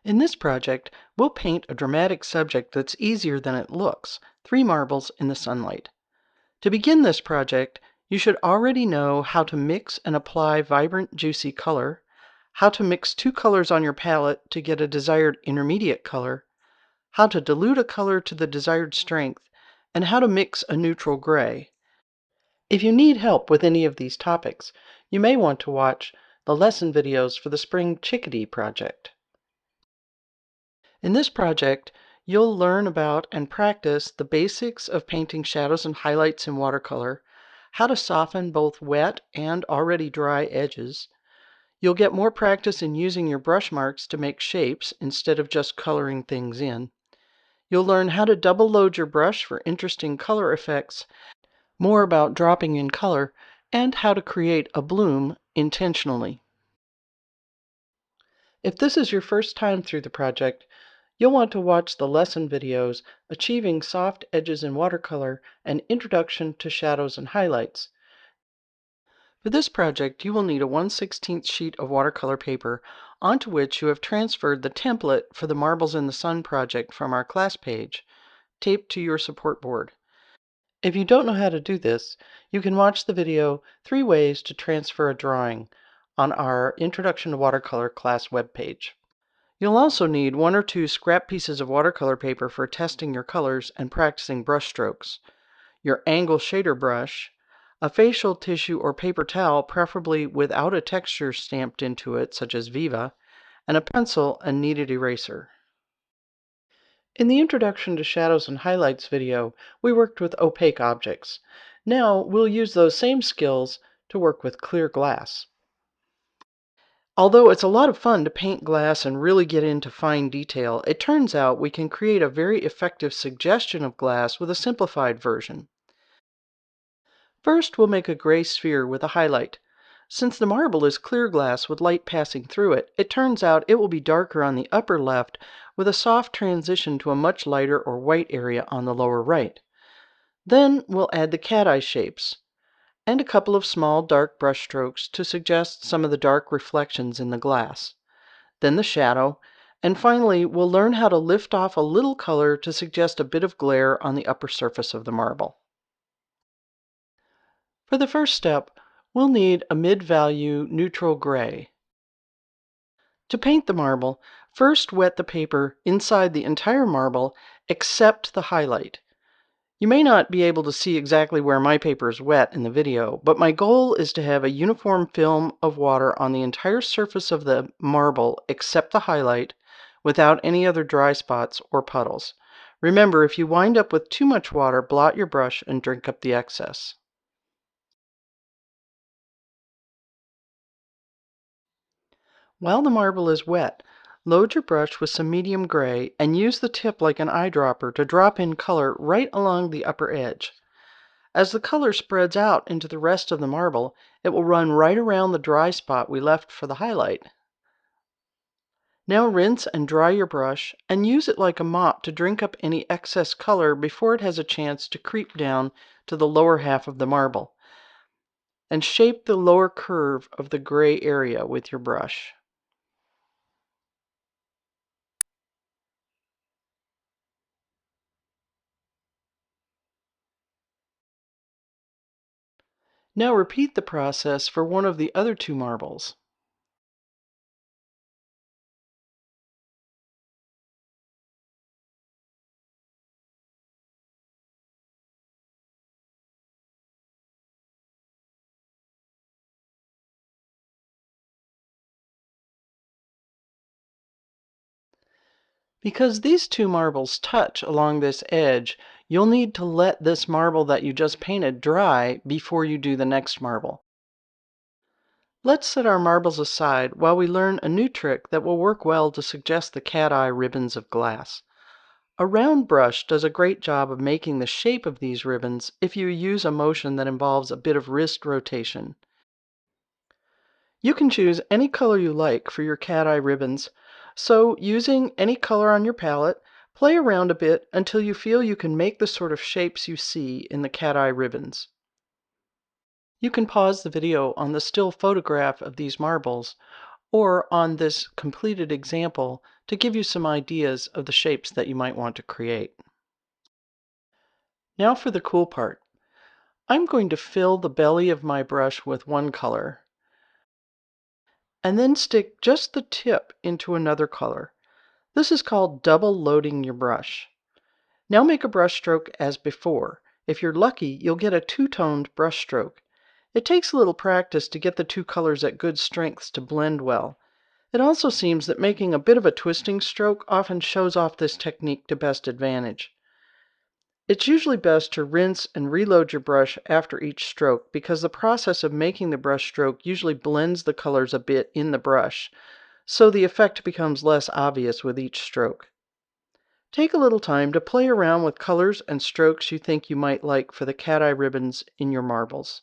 In this project, we'll paint a dramatic subject that's easier than it looks, 3 marbles in the sunlight. To begin this project, you should already know how to mix and apply vibrant, juicy color, how to mix 2 colors on your palette to get a desired intermediate color, how to dilute a color to the desired strength, and how to mix a neutral gray. If you need help with any of these topics, you may want to watch the lesson videos for the Spring Chickadee project. In this project, you'll learn about and practice the basics of painting shadows and highlights in watercolor, how to soften both wet and already dry edges. You'll get more practice in using your brush marks to make shapes instead of just coloring things in. You'll learn how to double load your brush for interesting color effects, more about dropping in color, and how to create a bloom intentionally. If this is your first time through the project, you'll want to watch the lesson videos Achieving Soft Edges in Watercolor and Introduction to Shadows and Highlights. For this project, you will need a 1/16 sheet of watercolor paper onto which you have transferred the template for the Marbles in the Sun project from our class page, taped to your support board. If you don't know how to do this, you can watch the video 3 Ways to Transfer a Drawing on our Introduction to Watercolor class webpage. You'll also need 1 or 2 scrap pieces of watercolor paper for testing your colors and practicing brush strokes, your angle shader brush, a facial tissue or paper towel, preferably without a texture stamped into it, such as Viva, and a pencil and kneaded eraser. In the Introduction to Shadows and Highlights video, we worked with opaque objects. Now we'll use those same skills to work with clear glass. Although it's a lot of fun to paint glass and really get into fine detail, it turns out we can create a very effective suggestion of glass with a simplified version. First, we'll make a gray sphere with a highlight. Since the marble is clear glass with light passing through it, it turns out it will be darker on the upper left with a soft transition to a much lighter or white area on the lower right. Then we'll add the cat eye shapes and a couple of small dark brush strokes to suggest some of the dark reflections in the glass. Then the shadow, and finally we'll learn how to lift off a little color to suggest a bit of glare on the upper surface of the marble. For the first step, we'll need a mid-value neutral gray. To paint the marble, first wet the paper inside the entire marble except the highlight. You may not be able to see exactly where my paper is wet in the video, but my goal is to have a uniform film of water on the entire surface of the marble except the highlight, without any other dry spots or puddles. Remember, if you wind up with too much water, blot your brush and drink up the excess. While the marble is wet, load your brush with some medium gray and use the tip like an eyedropper to drop in color right along the upper edge. As the color spreads out into the rest of the marble, it will run right around the dry spot we left for the highlight. Now rinse and dry your brush and use it like a mop to drink up any excess color before it has a chance to creep down to the lower half of the marble. And shape the lower curve of the gray area with your brush. Now repeat the process for one of the other 2 marbles. Because these 2 marbles touch along this edge, you'll need to let this marble that you just painted dry before you do the next marble. Let's set our marbles aside while we learn a new trick that will work well to suggest the cat eye ribbons of glass. A round brush does a great job of making the shape of these ribbons if you use a motion that involves a bit of wrist rotation. You can choose any color you like for your cat eye ribbons, so using any color on your palette, play around a bit until you feel you can make the sort of shapes you see in the cat eye ribbons. You can pause the video on the still photograph of these marbles, or on this completed example to give you some ideas of the shapes that you might want to create. Now for the cool part. I'm going to fill the belly of my brush with one color, and then stick just the tip into another color. This is called double loading your brush. Now make a brush stroke as before. If you're lucky, you'll get a two-toned brush stroke. It takes a little practice to get the two colors at good strengths to blend well. It also seems that making a bit of a twisting stroke often shows off this technique to best advantage. It's usually best to rinse and reload your brush after each stroke because the process of making the brush stroke usually blends the colors a bit in the brush, so the effect becomes less obvious with each stroke. Take a little time to play around with colors and strokes you think you might like for the cat eye ribbons in your marbles.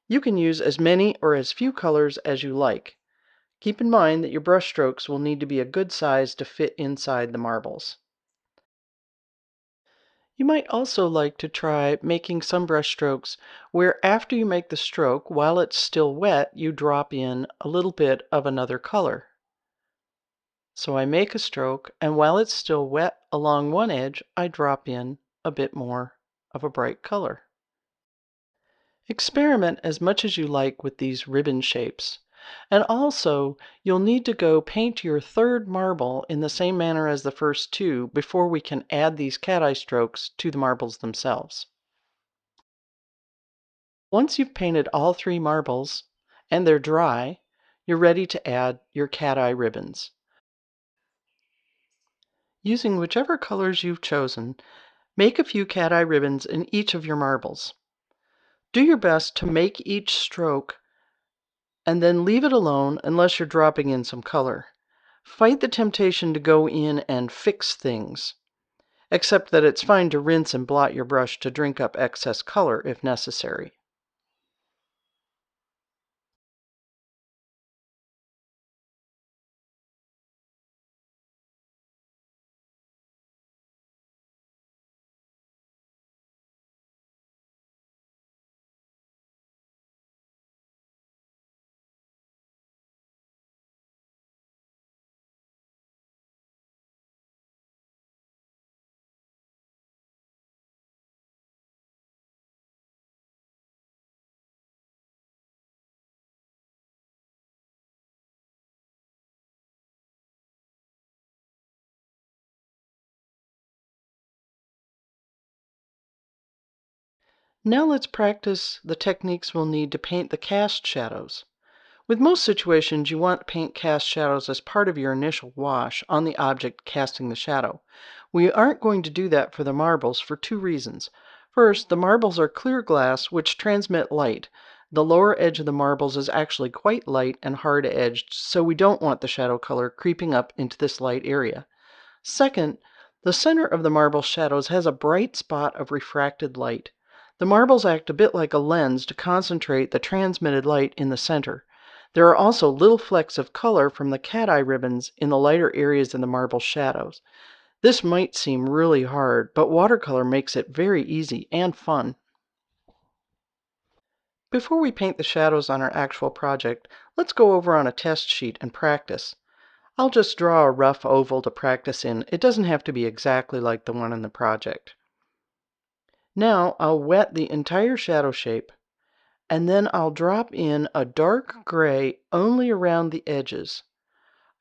You can use as many or as few colors as you like. Keep in mind that your brush strokes will need to be a good size to fit inside the marbles. You might also like to try making some brush strokes where after you make the stroke, while it's still wet, you drop in a little bit of another color. So I make a stroke, and while it's still wet along one edge, I drop in a bit more of a bright color. Experiment as much as you like with these ribbon shapes. And also, you'll need to go paint your third marble in the same manner as the first two before we can add these cat eye strokes to the marbles themselves. Once you've painted all three marbles and they're dry, you're ready to add your cat eye ribbons. Using whichever colors you've chosen, make a few cat eye ribbons in each of your marbles. Do your best to make each stroke and then leave it alone unless you're dropping in some color. Fight the temptation to go in and fix things, except that it's fine to rinse and blot your brush to drink up excess color if necessary. Now let's practice the techniques we'll need to paint the cast shadows. With most situations, you want to paint cast shadows as part of your initial wash on the object casting the shadow. We aren't going to do that for the marbles for two reasons. First, the marbles are clear glass which transmit light. The lower edge of the marbles is actually quite light and hard-edged, so we don't want the shadow color creeping up into this light area. Second, the center of the marble shadows has a bright spot of refracted light. The marbles act a bit like a lens to concentrate the transmitted light in the center. There are also little flecks of color from the cat eye ribbons in the lighter areas in the marble shadows. This might seem really hard, but watercolor makes it very easy and fun. Before we paint the shadows on our actual project, let's go over on a test sheet and practice. I'll just draw a rough oval to practice in. It doesn't have to be exactly like the one in the project. Now I'll wet the entire shadow shape, and then I'll drop in a dark gray only around the edges.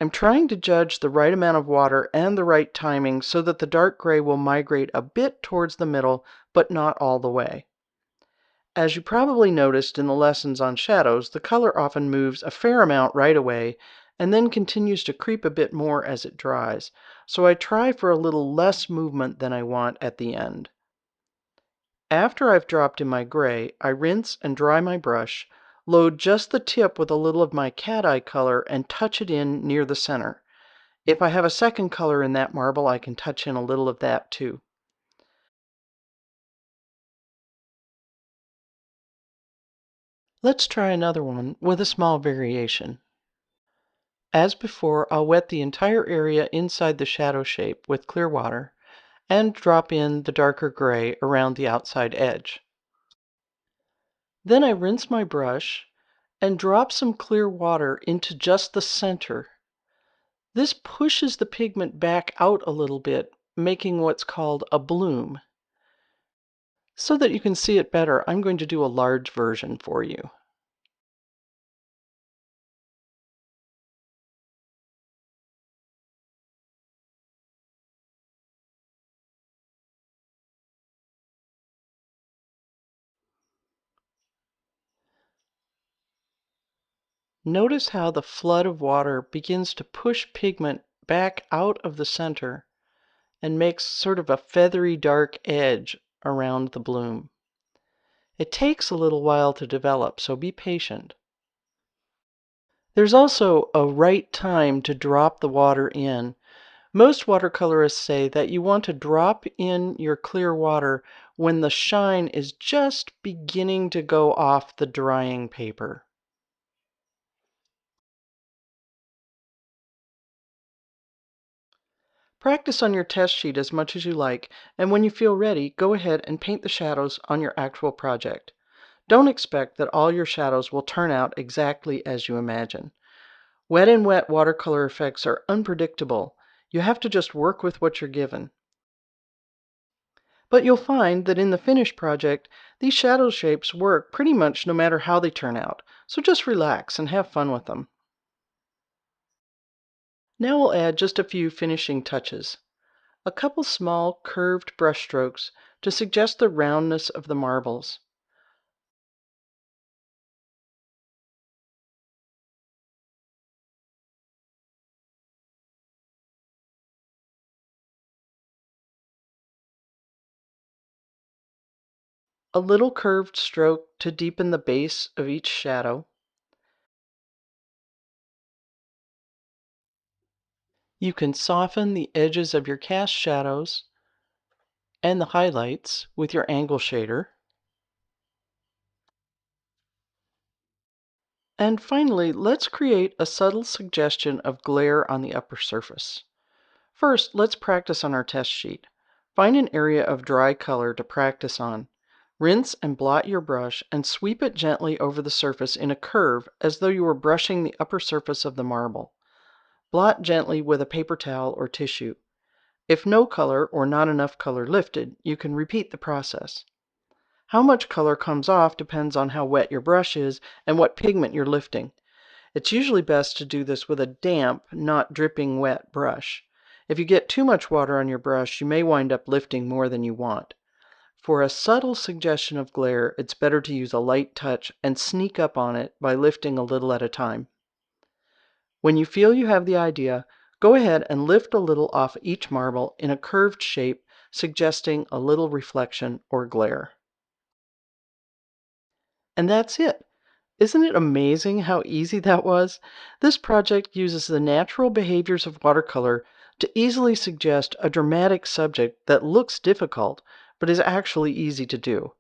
I'm trying to judge the right amount of water and the right timing so that the dark gray will migrate a bit towards the middle, but not all the way. As you probably noticed in the lessons on shadows, the color often moves a fair amount right away and then continues to creep a bit more as it dries, so I try for a little less movement than I want at the end. After I've dropped in my gray, I rinse and dry my brush, load just the tip with a little of my cat eye color, and touch it in near the center. If I have a second color in that marble, I can touch in a little of that too. Let's try another one with a small variation. As before, I'll wet the entire area inside the shadow shape with clear water and drop in the darker gray around the outside edge. Then I rinse my brush and drop some clear water into just the center. This pushes the pigment back out a little bit, making what's called a bloom. So that you can see it better, I'm going to do a large version for you. Notice how the flood of water begins to push pigment back out of the center and makes sort of a feathery dark edge around the bloom. It takes a little while to develop, so be patient. There's also a right time to drop the water in. Most watercolorists say that you want to drop in your clear water when the shine is just beginning to go off the drying paper. Practice on your test sheet as much as you like, and when you feel ready, go ahead and paint the shadows on your actual project. Don't expect that all your shadows will turn out exactly as you imagine. Wet and wet watercolor effects are unpredictable. You have to just work with what you're given. But you'll find that in the finished project, these shadow shapes work pretty much no matter how they turn out, so just relax and have fun with them. Now we'll add just a few finishing touches. A couple small curved brush strokes to suggest the roundness of the marbles. A little curved stroke to deepen the base of each shadow. You can soften the edges of your cast shadows and the highlights with your angle shader. And finally, let's create a subtle suggestion of glare on the upper surface. First, let's practice on our test sheet. Find an area of dry color to practice on. Rinse and blot your brush and sweep it gently over the surface in a curve as though you were brushing the upper surface of the marble. Blot gently with a paper towel or tissue. If no color or not enough color lifted, you can repeat the process. How much color comes off depends on how wet your brush is and what pigment you're lifting. It's usually best to do this with a damp, not dripping wet brush. If you get too much water on your brush, you may wind up lifting more than you want. For a subtle suggestion of glare, it's better to use a light touch and sneak up on it by lifting a little at a time. When you feel you have the idea, go ahead and lift a little off each marble in a curved shape, suggesting a little reflection or glare. And that's it. Isn't it amazing how easy that was? This project uses the natural behaviors of watercolor to easily suggest a dramatic subject that looks difficult, but is actually easy to do.